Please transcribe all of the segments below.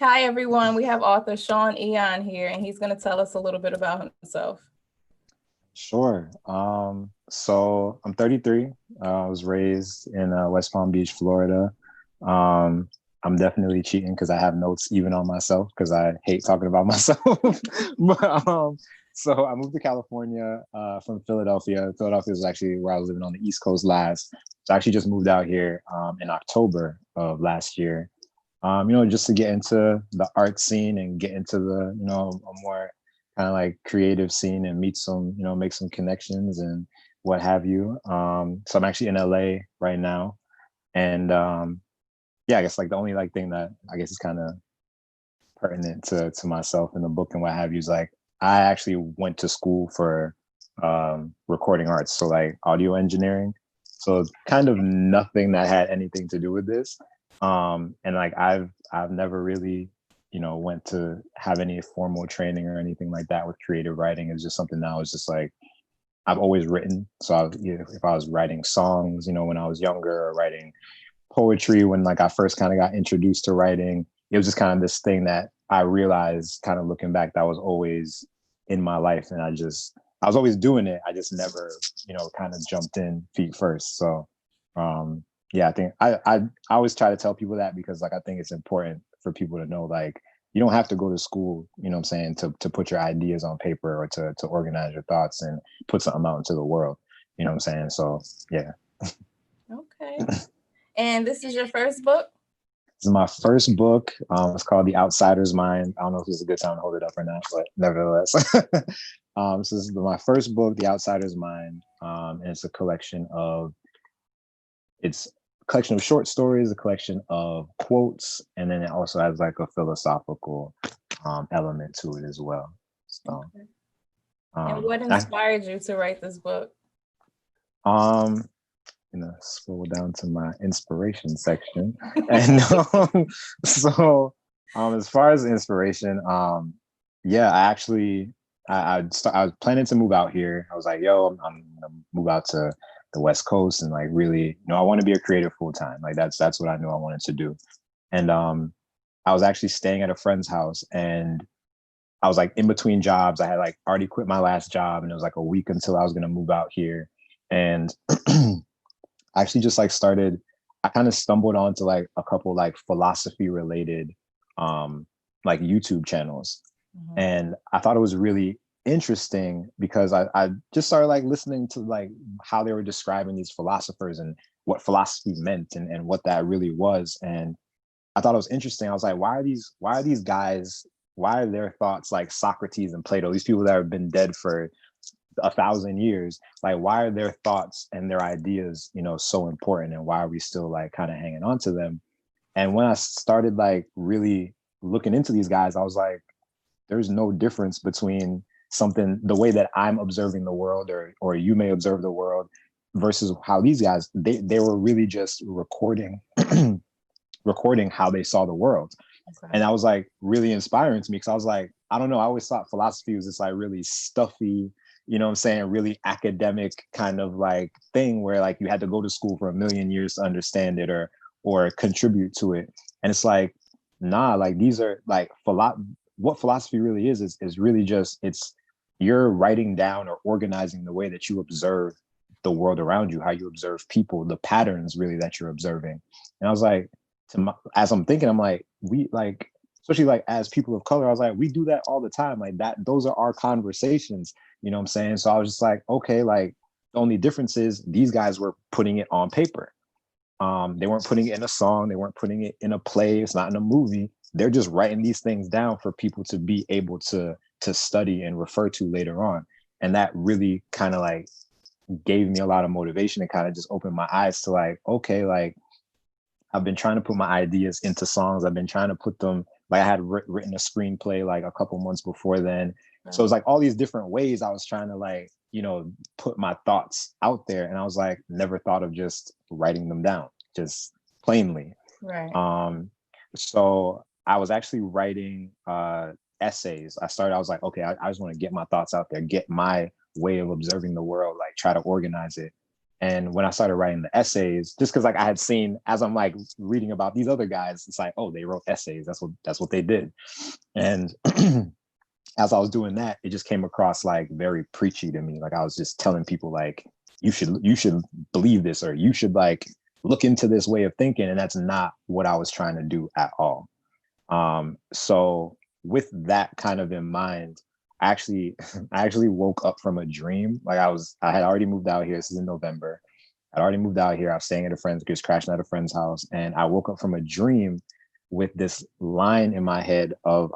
Hi, everyone. We have author Sean Aeon here, and he's going to tell us a little bit about himself. Sure. So I'm 33. I was raised in West Palm Beach, Florida. Um, I'm definitely cheating because I have notes even on myself because I hate talking about myself. So I moved to California from Philadelphia. Philadelphia was actually where I was living on the East Coast last. So I actually just moved out here in October of last year. Just to get into the art scene and get into a more kind of like creative scene and meet some, make some connections and what have you. So I'm actually in LA right now. And yeah, I guess like the only like thing that I guess is kind of pertinent to myself in the book and what have you is like I actually went to school for recording arts, so like audio engineering. So kind of nothing that had anything to do with this. And like I've never really, went to have any formal training or anything like that with creative writing. It's just something that I was just like I've always written. So if I was writing songs, when I was younger, or writing poetry when like I first kind of got introduced to writing, it was just kind of this thing that I realized kind of looking back that was always in my life. And I was always doing it. I just never, kind of jumped in feet first. So yeah, I think I always try to tell people that because like I think it's important for people to know like you don't have to go to school, what I'm saying, to put your ideas on paper or to organize your thoughts and put something out into the world. You know what I'm saying? So yeah. Okay. And this is your first book? This is my first book. It's called The Outsider's Mind. I don't know if this is a good time to hold it up or not, but nevertheless, this is my first book, The Outsider's Mind, and it's a collection of short stories, a collection of quotes, and then it also has like a philosophical element to it as well. So, Okay. And um, what I, inspired you to write this book? um, scroll down to my inspiration section. And so as far as inspiration, yeah, I actually I was planning to move out here. I was like, yo, I'm gonna move out to the West Coast and like really, I want to be a creator full time. Like that's what I knew I wanted to do. And I was actually staying at a friend's house and I was like in between jobs. I had like already quit my last job and it was like a week until I was gonna move out here. And I actually just like started, I kind of stumbled onto like a couple like philosophy related um like YouTube channels. Mhm. And I thought it was really interesting because I just started like listening to like how they were describing these philosophers and what philosophy meant and what that really was. And I thought it was interesting. I was like, why are these guys, why are their thoughts like Socrates and Plato, these people that have been dead for 1,000 years, like why are their thoughts and their ideas so important and why are we still like kind of hanging on to them? And when I started like really looking into these guys, I was like, there's no difference between something, the way that I'm observing the world or you may observe the world versus how these guys, they were really just recording recording how they saw the world. And Okay. that was like really inspiring to me because I was like, I don't know, I always thought philosophy was this like really stuffy, what I'm saying, really academic kind of like thing where like you had to go to school for a million years to understand it or contribute to it. And it's like, nah, like these are like what philosophy really is really just you're writing down or organizing the way that you observe the world around you, how you observe people, the patterns really that you're observing. And I was like, as I'm thinking, I'm like, we like, especially like as people of color, I was like, we do that all the time. Like that, those are our conversations. You know what I'm saying? So I was just like, okay, like the only difference is these guys were putting it on paper. They weren't putting it in a song, they weren't putting it in a play, it's not in a movie. They're just writing these things down for people to be able to study and refer to later on. And that really kind of like gave me a lot of motivation and kind of just opened my eyes to like, okay, like I've been trying to put my ideas into songs. I've been trying to put them like I had written a screenplay like a couple months before then. So Right. it's like all these different ways I was trying to like, put my thoughts out there. And I was like, never thought of just writing them down, just plainly. Right. Um, so I was actually writing essays. I was like, okay, I just want to get my thoughts out there, get my way of observing the world, like try to organize it. And when I started writing the essays, just because like I had seen, as I'm like reading about these other guys, it's like, oh, they wrote essays. That's what they did. And as I was doing that, it just came across like very preachy to me. Like I was just telling people like, you should believe this, or you should like look into this way of thinking. And that's not what I was trying to do at all. So with that kind of in mind, actually, I actually woke up from a dream. Like I had already moved out here. This is in November. I'd already moved out here. I was staying at a friend's, just crashing at a friend's house. And I woke up from a dream with this line in my head of,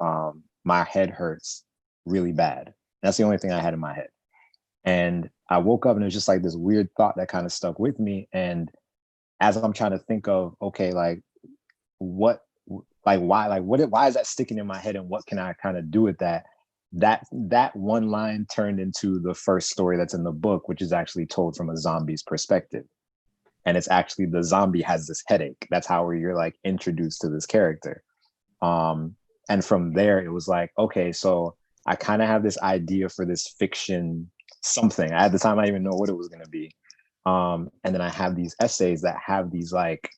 my head hurts really bad. That's the only thing I had in my head. And I woke up and it was just like this weird thought that kind of stuck with me. And as I'm trying to think of, okay, like what, like why, like why is that sticking in my head, and what can I kind of do with that? That one line turned into the first story that's in the book, which is actually told from a zombie's perspective. And it's actually the zombie has this headache. That's how you're like introduced to this character. And from there, it was like, okay, so I kind of have this idea for this fiction something. At the time, I didn't even know what it was going to be. And then I have these essays that have these like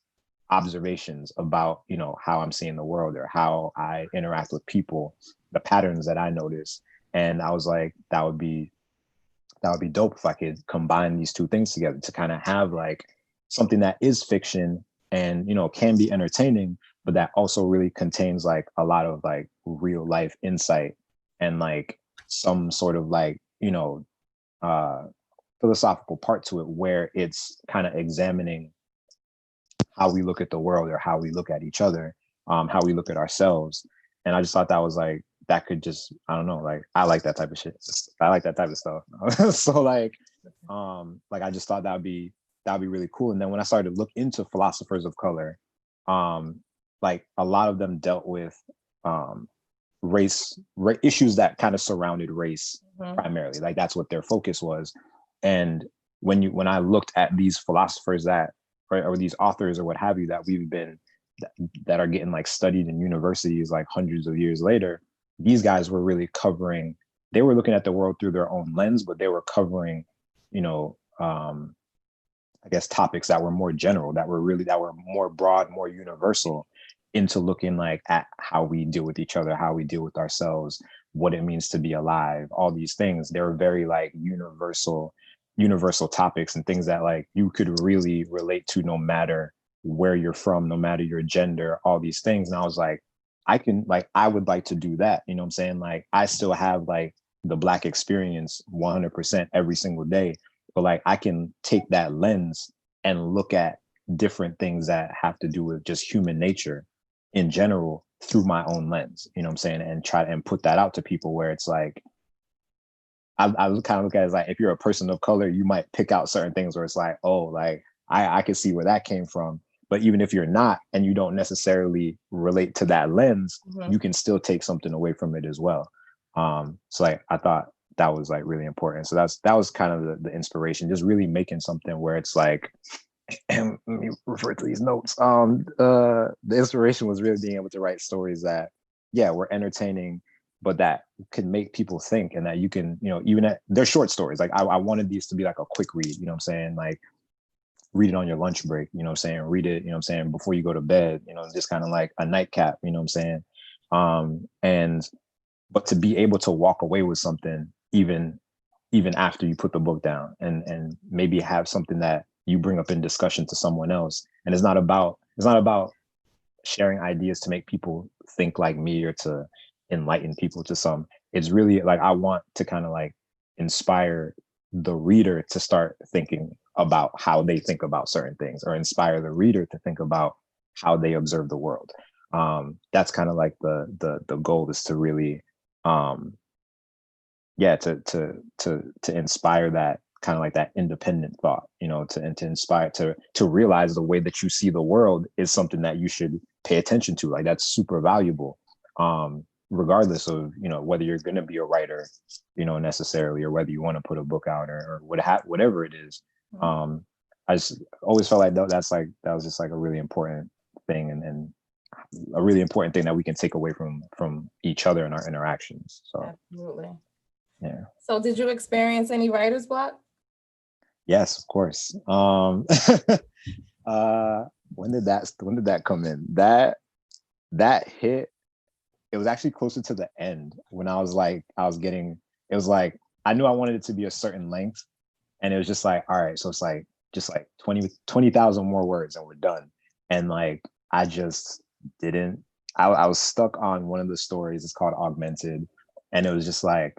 observations about, you know, how I'm seeing the world or how I interact with people, the patterns that I notice. And I was like, that would be dope if I could combine these two things together to kind of have like something that is fiction and, you know, can be entertaining, but that also really contains like a lot of like real life insight and like some sort of like, you know, philosophical part to it, where it's kind of examining how we look at the world or how we look at each other, how we look at ourselves. And I just thought that was like, that could just, I don't know, like I like that type of shit. I like that type of stuff. So like I just thought that'd be really cool. And then when I started to look into philosophers of color, like a lot of them dealt with race issues that kind of surrounded race primarily. Like that's what their focus was. And when I looked at these philosophers that or these authors or what have you that we've been that are getting like studied in universities like hundreds of years later, these guys were really covering, they were looking at the world through their own lens, but they were covering, you know, I guess topics that were more general, that were more broad, more universal, into looking like at how we deal with each other, how we deal with ourselves, what it means to be alive, all these things. They were very like universal topics and things that like you could really relate to no matter where you're from, no matter your gender, all these things. And I was like, I would like to do that. You know what I'm saying? Like I still have like the Black experience 100% every single day, but like I can take that lens and look at different things that have to do with just human nature in general through my own lens, you know what I'm saying? And try and put that out to people where it's like, I kind of look at it as like, if you're a person of color, you might pick out certain things where it's like, oh, like I can see where that came from. But even if you're not, and you don't necessarily relate to that lens, you can still take something away from it as well. So like, I thought that was like really important. So that was kind of the inspiration, just really making something where it's like, and let me refer to these notes. The inspiration was really being able to write stories that, yeah, were entertaining, but that can make people think, and that you can, you know, even at they're short stories. Like I wanted these to be like a quick read, you know what I'm saying? Like read it on your lunch break, you know what I'm saying? Read it, you know what I'm saying, before you go to bed, you know, just kind of like a nightcap, you know what I'm saying? And but to be able to walk away with something even after you put the book down, and maybe have something that you bring up in discussion to someone else. And it's not about sharing ideas to make people think like me or to enlighten people to some. It's really like I want to kind of like inspire the reader to start thinking about how they think about certain things, or inspire the reader to think about how they observe the world. That's kind of like the goal, is to really yeah, to inspire that kind of like that independent thought, you know, to inspire to realize the way that you see the world is something that you should pay attention to. Like that's super valuable, regardless of, you know, whether you're going to be a writer, you know, necessarily, or whether you want to put a book out, or whatever it is. I just always felt like that was just like a really important thing, and a really important thing that we can take away from each other in our interactions. So absolutely. yeah. So did you experience any writer's block? Yes, of course. uh, when did that come in? That hit. It was actually closer to the end when I was getting. It was like I knew I wanted it to be a certain length, and it was just like, all right, so it's like just like 20,000 more words and we're done. And like I just didn't. I was stuck on one of the stories. It's called Augmented, and it was just like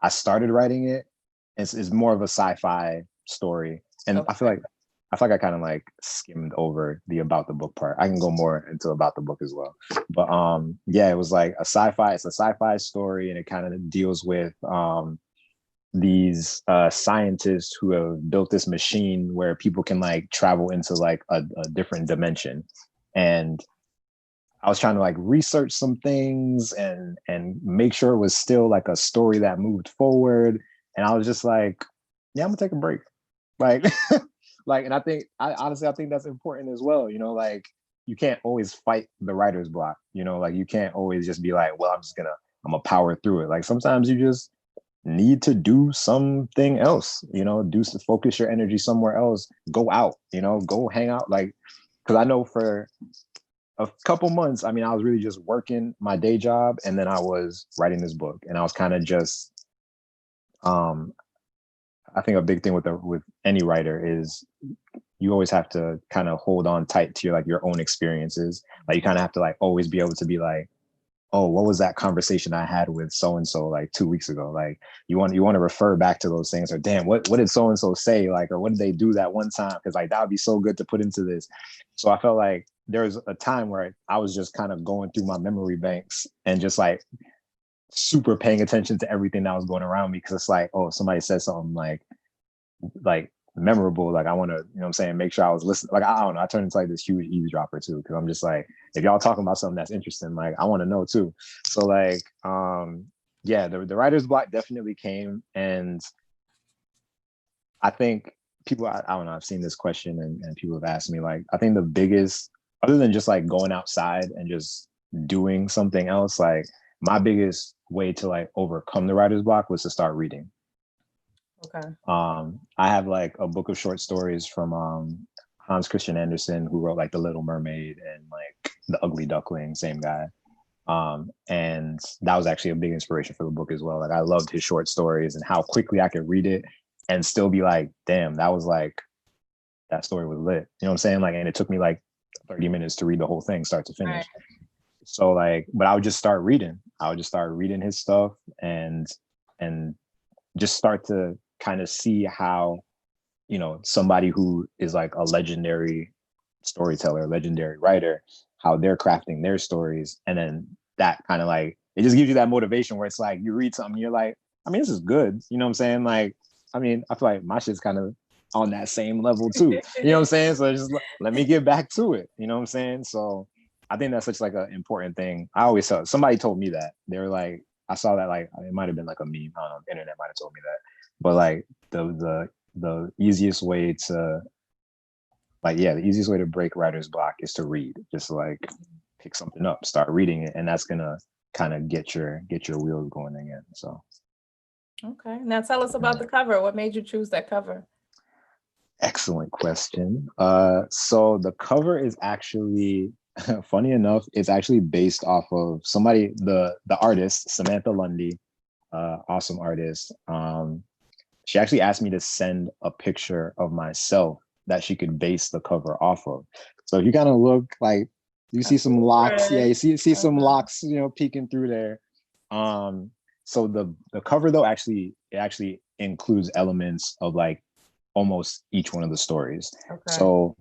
I started writing it. It's more of a sci-fi story, and Okay. I feel like I kind of like skimmed over the about the book part. I can go more into about the book as well. But yeah, it was like it's a sci-fi story, and it kind of deals with these scientists who have built this machine where people can like travel into like a different dimension. And I was trying to like research some things and make sure it was still like a story that moved forward. And I was just like, yeah, I'm gonna take a break. Like, like, and I honestly I think that's important as well. You know, like you can't always fight the writer's block. You know, like you can't always just be like, well, I'm gonna power through it. Like sometimes you just need to do something else. You know, focus your energy somewhere else. Go out. You know, go hang out. Like, because I know for a couple months, I mean, I was really just working my day job, and then I was writing this book, and I was kind of just um I think a big thing with any writer is you always have to kind of hold on tight to your like your own experiences. Like you kind of have to like always be able to be like, oh, what was that conversation I had with so and so like 2 weeks ago? Like you want to refer back to those things, or damn, what did so and so say? Like, or what did they do that one time? Because like that would be so good to put into this. So I felt like there was a time where I was just kind of going through my memory banks and just like super paying attention to everything that was going around me, because it's like, oh, somebody said something like memorable, like I want to, you know what I'm saying, make sure I was listening. Like I don't know, I turned into like this huge eavesdropper too, because I'm just like, if y'all talking about something that's interesting, like I want to know too. So like yeah, the writer's block definitely came. And I think people, I don't know, I've seen this question, and people have asked me, like I think the biggest, other than just like going outside and just doing something else, like my biggest way to like overcome the writer's block was to start reading. Okay. I have like a book of short stories from Hans Christian Andersen, who wrote like The Little Mermaid and like The Ugly Duckling, same guy. And that was actually a big inspiration for the book as well. Like I loved his short stories and how quickly I could read it and still be like, damn, that was like, that story was lit. You know what I'm saying? Like, and it took me like 30 minutes to read the whole thing, start to Right. finish. So like, but I would just start reading. I would just start reading his stuff and just start to kind of see how, you know, somebody who is like a legendary storyteller, legendary writer, how they're crafting their stories. And then that kind of like, it just gives you that motivation where it's like you read something, you're like, I mean, this is good. You know what I'm saying? Like, I mean, I feel like my shit's kind of on that same level too. You know what I'm saying? So just let me get back to it. You know what I'm saying? So I think that's such like an important thing. I always saw, somebody told me that. They were like, I saw that, like it might have been like a meme. I don't know, the internet might have told me that. But like the easiest way to, like, yeah, the easiest way to break writer's block is to read. Just like pick something up, start reading it, and that's gonna kind of get your wheels going again. So Okay. Now tell us about the cover. What made you choose that cover? excellent question. So the cover is actually funny enough, it's actually based off of somebody, the artist Samantha Lundy, awesome artist. She actually asked me to send a picture of myself that she could base the cover off of. So if you kind of look, like you see some locks, yeah, you see some locks, you know, peeking through there. Um, so the cover though it actually includes elements of like almost each one of the stories. Okay. So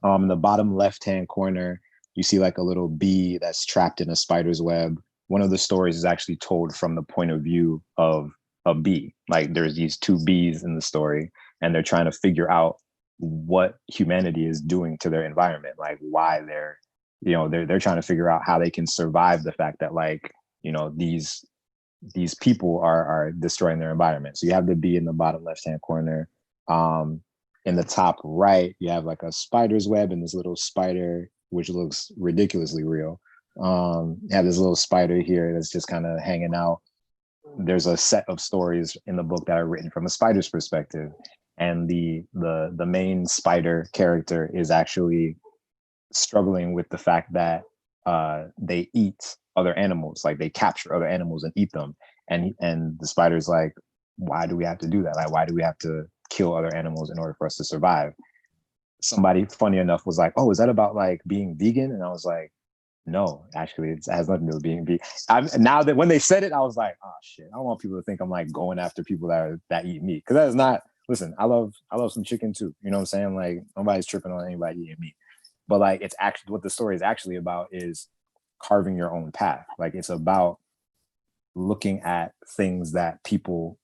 in the bottom left hand corner, you see like a little bee that's trapped in a spider's web. One of the stories is actually told from the point of view of a bee. Like there's these two bees in the story, and they're trying to figure out what humanity is doing to their environment, like why they're, you know, they're trying to figure out how they can survive the fact that, like, you know, these people are destroying their environment. So you have the bee in the bottom left hand corner. In the top right, you have like a spider's web and this little spider, which looks ridiculously real. You have this little spider here that's just kind of hanging out. There's a set of stories in the book that are written from a spider's perspective. and the main spider character is actually struggling with the fact that they eat other animals, like they capture other animals and eat them, and the spider's like, why do we have to do that? Like, why do we have to kill other animals in order for us to survive? Somebody funny enough was like, oh, is that about like being vegan? And I was like, no, actually, it has nothing to do with being vegan. Now that when they said it, I was like, oh shit, I don't want people to think I'm like going after people that eat meat, because that is not. Listen, I love some chicken too. You know what I'm saying? Like nobody's tripping on anybody eating meat, but like it's actually what the story is actually about is carving your own path. Like it's about looking at things that people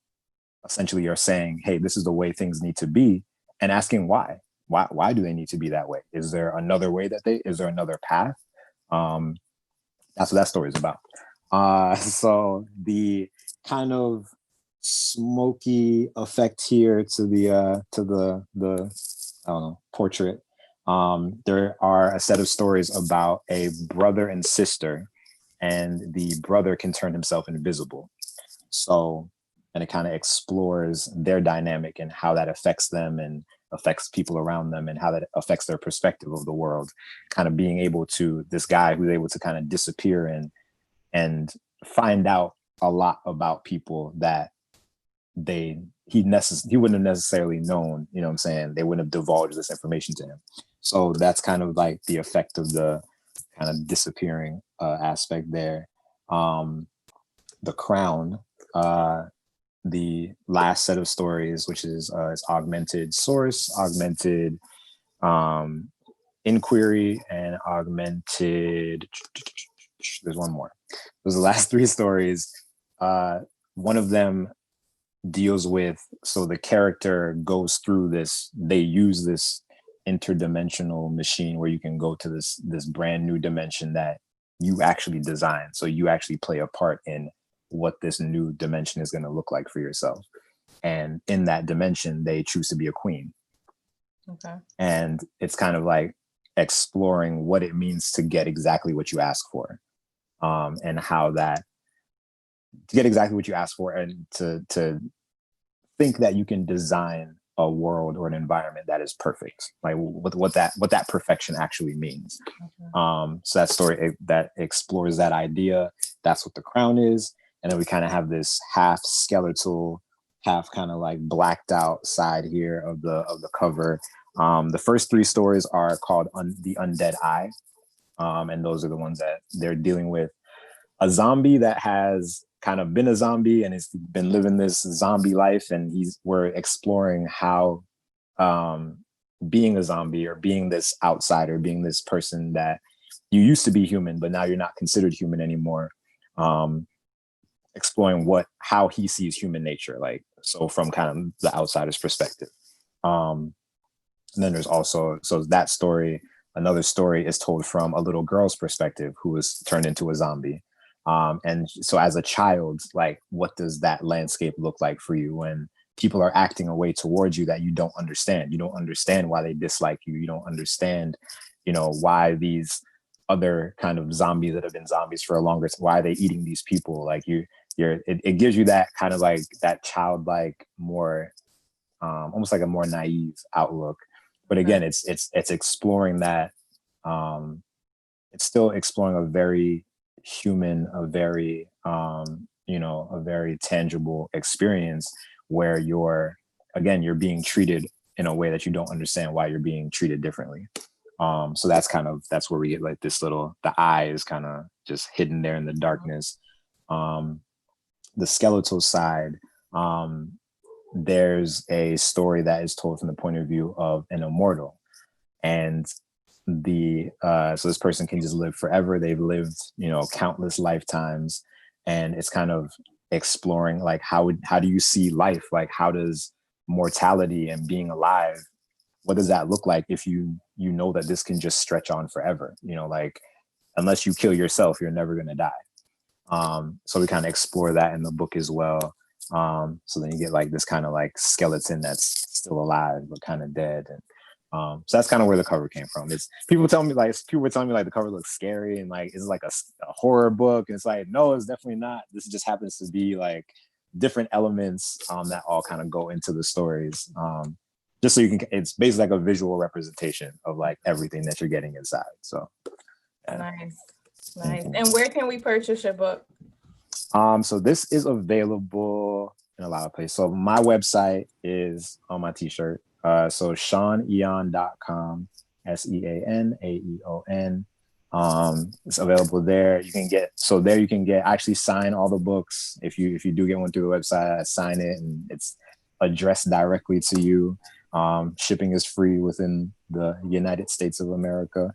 essentially are saying, hey, this is the way things need to be, and asking why. Why do they need to be that way? Is there another way is there another path? Um, that's what that story is about. So the kind of smoky effect here to the I don't know, portrait. There are a set of stories about a brother and sister, and the brother can turn himself invisible. So, and it kind of explores their dynamic and how that affects them and affects people around them and how that affects their perspective of the world. Kind of being able to, this guy who's able to kind of disappear and find out a lot about people that he wouldn't have necessarily known, you know what I'm saying? They wouldn't have divulged this information to him. So that's kind of like the effect of the kind of disappearing aspect there. The Crown, the last set of stories, which is augmented source, augmented inquiry, and augmented. There's one more. Those are the last three stories. One of them deals with, so the character goes through this. They use this interdimensional machine where you can go to this brand new dimension that you actually design. So you actually play a part in what this new dimension is going to look like for yourself. And in that dimension, they choose to be a queen. Okay. And it's kind of like exploring what it means to get exactly what you ask for, and how that to get exactly what you ask for, and to think that you can design a world or an environment that is perfect, like what that perfection actually means. Okay. So that story that explores that idea. That's what The Crown is. And then we kind of have this half skeletal, half kind of like blacked out side here of the cover. The first three stories are called The Undead Eye. And those are the ones that they're dealing with a zombie that has kind of been a zombie and has been living this zombie life. And we're exploring how being a zombie, or being this outsider, being this person that you used to be human, but now you're not considered human anymore. Exploring how he sees human nature, like, so from kind of the outsider's perspective. And then there's also, so that story, another story is told from a little girl's perspective who was turned into a zombie. And so as a child, like, what does that landscape look like for you when people are acting a way towards you that you don't understand? You don't understand why they dislike you. You don't understand, why these other kind of zombies that have been zombies for a longer time, why are they eating these people? Like it gives you that kind of like that childlike, more almost like a more naive outlook. But again, it's exploring that. It's still exploring a very human, a very a very tangible experience where you're being treated in a way that you don't understand why you're being treated differently. So that's where we get like this little, the eye is kind of just hidden there in the darkness. The skeletal side, there's a story that is told from the point of view of an immortal. And so this person can just live forever. They've lived, countless lifetimes. And it's kind of exploring, like, how do you see life? Like, how does mortality and being alive, what does that look like if you know that this can just stretch on forever? Like, unless you kill yourself, you're never going to die. So we kind of explore that in the book as well. So then you get like this kind of like skeleton that's still alive but kind of dead. And so that's kind of where the cover came from. People were telling me like the cover looks scary and like it's like a horror book. And it's like, no, it's definitely not. This just happens to be like different elements that all kind of go into the stories. just so you can, it's basically like a visual representation of like everything that you're getting inside. So yeah. Nice. And where can we purchase your book? So this is available in a lot of places. So my website is on my t-shirt. So SeanAeon.com, SeanAeon. It's available there. You can get, so there you can get, actually sign all the books. If you do get one through the website, I sign it and it's addressed directly to you. Shipping is free within the United States of America.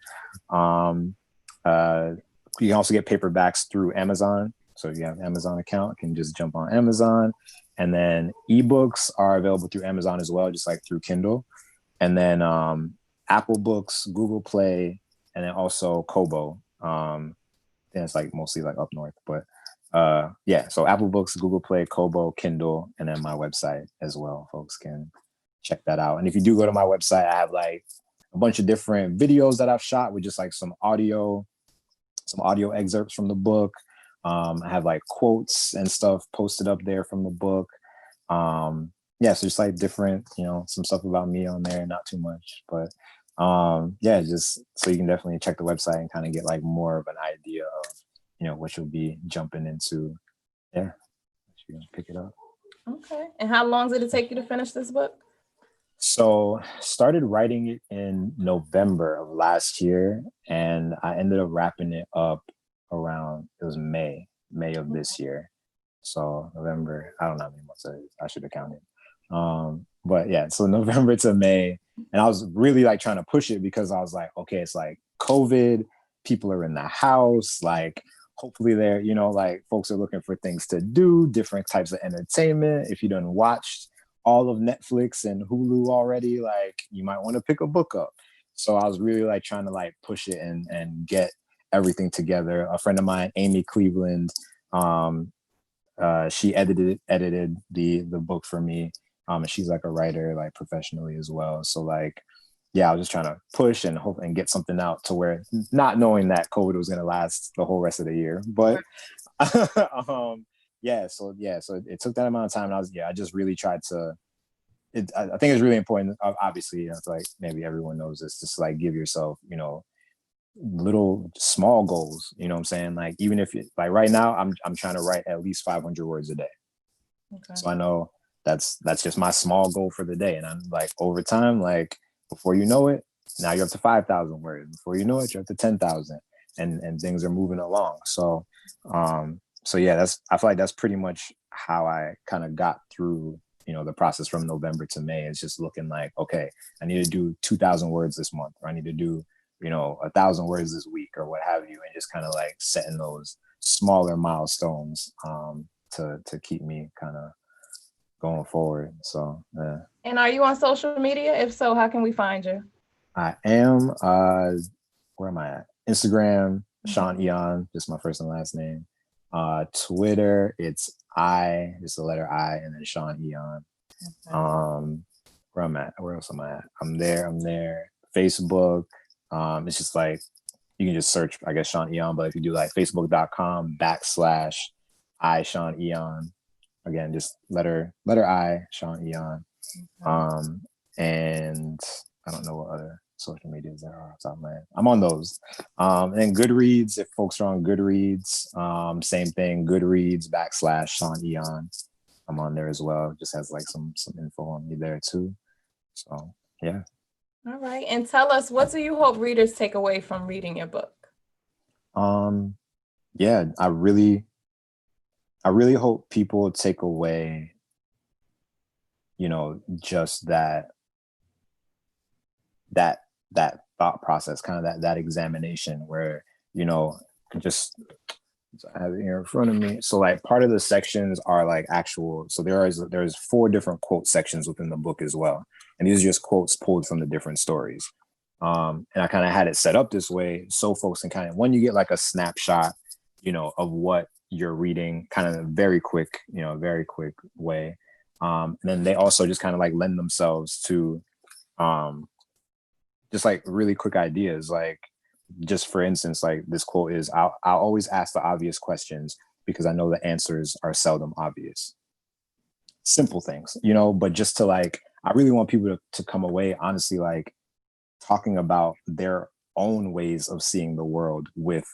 You can also get paperbacks through Amazon. So if you have an Amazon account, you can just jump on Amazon. And then ebooks are available through Amazon as well, just like through Kindle. And then Apple Books, Google Play, and then also Kobo. And it's like mostly like up north, but yeah. So Apple Books, Google Play, Kobo, Kindle, and then my website as well. Folks can check that out. And if you do go to my website, I have like a bunch of different videos that I've shot with just like some audio excerpts from the book. I have like quotes and stuff posted up there from the book. Yeah, so just like different, some stuff about me on there, not too much, but yeah, just so you can definitely check the website and kind of get like more of an idea of, what you'll be jumping into. Yeah, you can pick it up. Okay. And how long did it take you to finish this book? So started writing it in November of last year, and I ended up wrapping it up around, it was May of this year. So November, I don't know how many months it is. I should have counted. But yeah, so November to May. And I was really like trying to push it because I was like, okay, it's like COVID, people are in the house, like hopefully they're, like folks are looking for things to do, different types of entertainment. If you done watched all of Netflix and Hulu already, like you might want to pick a book up. So I was really like trying to like push it and get everything together. A friend of mine, Amy Cleveland, she edited the book for me. And she's like a writer, like professionally as well. So like, yeah, I was just trying to push and hope and get something out to where, not knowing that COVID was going to last the whole rest of the year, but yeah, so it took that amount of time. And I just really tried to, I think it's really important. Obviously, it's like maybe everyone knows this, just like give yourself, little small goals, what I'm saying? Like, even if like right now I'm trying to write at least 500 words a day. Okay. So I know that's just my small goal for the day. And I'm like, over time, like before you know it, now you're up to 5,000 words. Before you know it, you're up to 10,000 and things are moving along. So, yeah, I feel like that's pretty much how I kind of got through, the process from November to May. It's just looking like, okay, I need to do 2,000 words this month, or I need to do 1,000 words this week, or what have you, and just kind of like setting those smaller milestones to keep me kind of going forward. So yeah. And are you on social media? If so, how can we find you? I am. Where am I at? Instagram, Sean Aeon, just my first and last name. Twitter, it's just the letter I, and then Sean Aeon. Okay. Where I'm at? Where else am I at? I'm there. Facebook. It's just like, you can just search, I guess, Sean Aeon, but if you do like facebook.com/I Sean Aeon, again, just letter I, Sean Aeon. And I don't know what other social medias there are off the top of my head. I'm on those. And then Goodreads, if folks are on Goodreads, same thing, Goodreads /Sean Aeon. I'm on there as well. It just has like some info on me there too. So yeah. All right. And tell us, what do you hope readers take away from reading your book? Yeah, I really hope people take away, just that thought process, kind of that examination where, just, I have it here in front of me. So like part of the sections are like actual, so there's 4 different quote sections within the book as well. And these are just quotes pulled from the different stories. And I kind of had it set up this way so folks can kind of, when you get like a snapshot, of what you're reading, kind of very quick way. And then they also just kind of like lend themselves to just like really quick ideas. Like, just for instance, like this quote is, I'll always ask the obvious questions because I know the answers are seldom obvious. Simple things, but just to like, I really want people to come away honestly like talking about their own ways of seeing the world with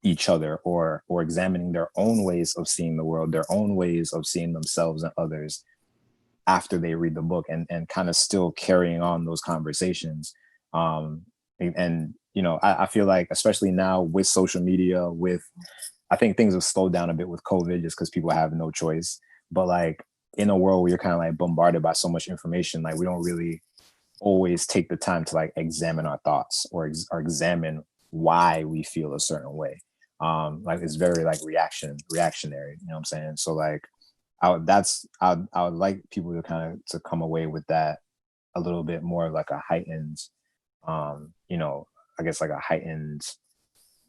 each other, or examining their own ways of seeing the world, their own ways of seeing themselves and others after they read the book, and kind of still carrying on those conversations. And you know, I feel like especially now with social media, with I think things have slowed down a bit with COVID just because people have no choice. But like in a world where you're kind of like bombarded by so much information, like we don't really always take the time to like examine our thoughts, or examine why we feel a certain way. Like it's very like reactionary, you know what I'm saying? So like I would like people to kind of to come away with that a little bit more like a heightened, you know, I guess like a heightened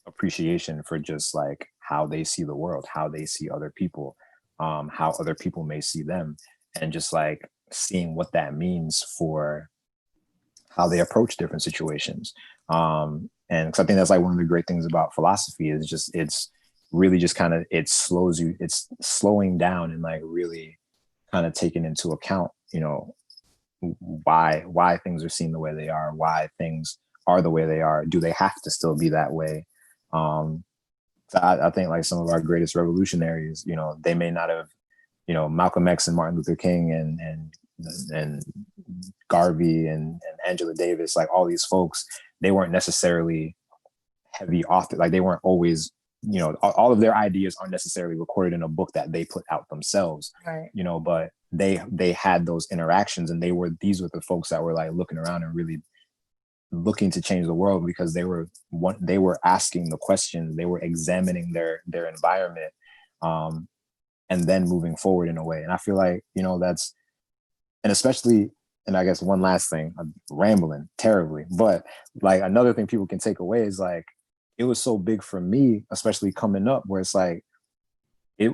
appreciation for just like how they see the world, how they see other people, how other people may see them, and just like seeing what that means for how they approach different situations. And because I think that's like one of the great things about philosophy is just it's really just kind of it slows you, it's slowing down and like really kind of taking into account, you know, why things are seen the way they are, why things are the way they are. Do they have to still be that way? Um, so I think like some of our greatest revolutionaries, you know, they may not have, you know, Malcolm X and Martin Luther King and Garvey and Angela Davis, like all these folks, they weren't necessarily heavy author. Like they weren't always, you know, all of their ideas aren't necessarily recorded in a book that they put out themselves, Right. you know, but they had those interactions, and these were the folks that were like looking around and really looking to change the world because they were asking the questions, they were examining their environment, um, and then moving forward in a way. And I feel like, you know, that's, and especially, and I guess one last thing, I'm rambling terribly, but like another thing people can take away is like, it was so big for me, especially coming up, where it's like, it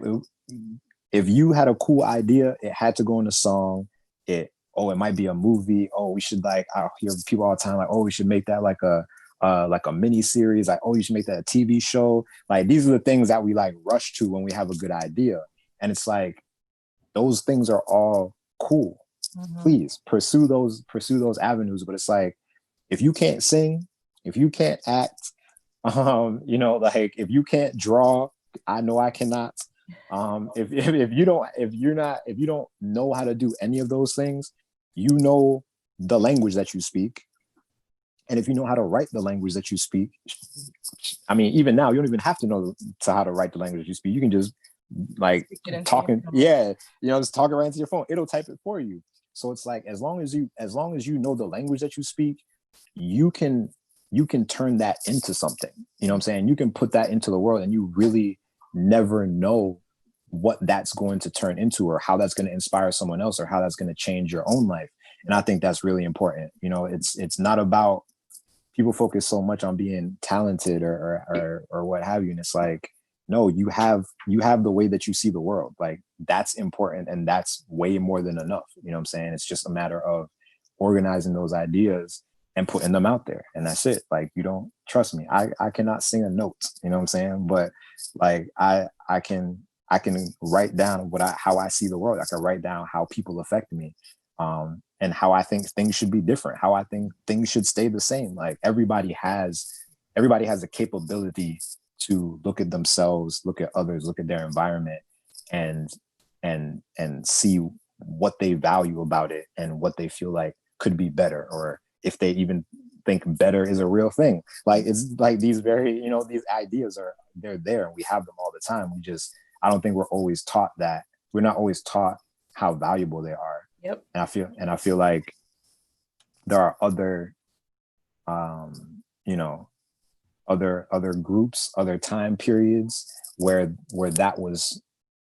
if you had a cool idea, it had to go in a song. It might be a movie. Oh, we should like, I hear people all the time like, oh, we should make that like a mini series. Like, oh, you should make that a TV show. Like these are the things that we like rush to when we have a good idea. And it's like, those things are all cool. Mm-hmm. Please pursue those avenues. But it's like, if you can't sing, if you can't act, you know, like if you can't draw, I know I cannot. If you don't know how to do any of those things, you know the language that you speak. And if you know how to write the language that you speak, I mean, even now, you don't even have to know how to write the language you speak. You can just like talking, yeah, you know, just talking right into your phone. It'll type it for you. So it's like, as long as you know the language that you speak, you can turn that into something. You know what I'm saying? You can put that into the world, and you really never know what that's going to turn into, or how that's going to inspire someone else, or how that's going to change your own life. And I think that's really important. You know, it's not about, people focus so much on being talented or what have you, and it's like, no, you have the way that you see the world. Like that's important, and that's way more than enough. You know what I'm saying? It's just a matter of organizing those ideas and putting them out there, and that's it. Like, you don't, trust me, I cannot sing a note, you know what I'm saying? But like I can write down how I see the world. I can write down how people affect me, and how I think things should be different, how I think things should stay the same. Like everybody has the capability to look at themselves, look at others, look at their environment, and see what they value about it and what they feel like could be better, or if they even think better is a real thing. Like it's like these very, you know, these ideas they're there, and we have them all the time. I don't think we're always taught that. We're not always taught how valuable they are. Yep. And I feel like there are other, you know, other groups, other time periods where that was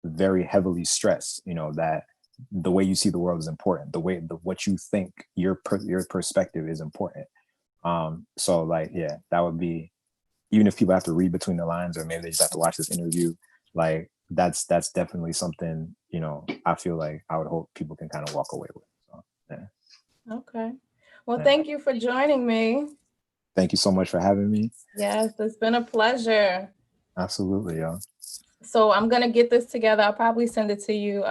very heavily stressed. You know, that the way you see the world is important. What you think, your perspective is important. So like, yeah, that would be, even if people have to read between the lines, or maybe they just have to watch this interview, like that's definitely something, you know, I feel like I would hope people can kind of walk away with. So, yeah. Okay. Well, thank you for joining me. Thank you so much for having me. Yes, it's been a pleasure. Absolutely, yo. So I'm gonna get this together. I'll probably send it to you.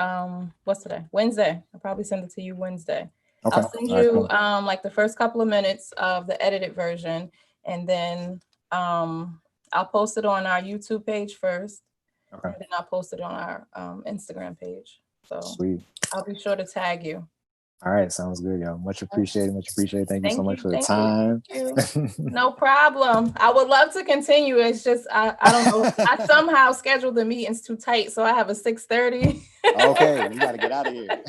What's today? Wednesday. I'll probably send it to you Wednesday. Okay. I'll send All right, you cool. like the first couple of minutes of the edited version, and then I'll post it on our YouTube page first, Okay. and then I'll post it on our Instagram page. So Sweet. I'll be sure to tag you. All right, sounds good, yo. Much appreciated. Much appreciated. Thank you so Thank much you. for the Thank you. time. Thank you. No problem. I would love to continue. It's just I don't know. I somehow scheduled the meetings too tight, so I have a 6:30. Okay, we got to get out of here.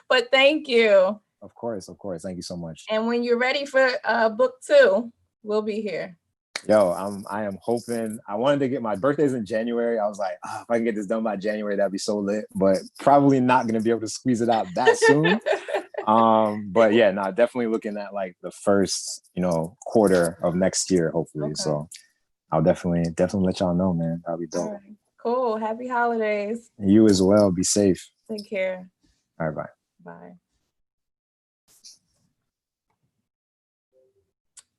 But thank you. Of course, of course. Thank you so much. And when you're ready for book 2, we'll be here. Yo, I am hoping. I wanted to get my birthday's in January. I was like, oh, if I can get this done by January, that'd be so lit. But probably not gonna be able to squeeze it out that soon. But yeah, no, definitely looking at like the first, quarter of next year, hopefully. Okay. So I'll definitely let y'all know, man. That'll be dope. All right. Cool. Happy holidays. You as well. Be safe. Take care. All right, bye. Bye.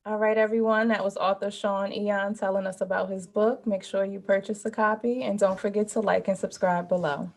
All right, everyone. That was author Sean Aeon telling us about his book. Make sure you purchase a copy and don't forget to like and subscribe below.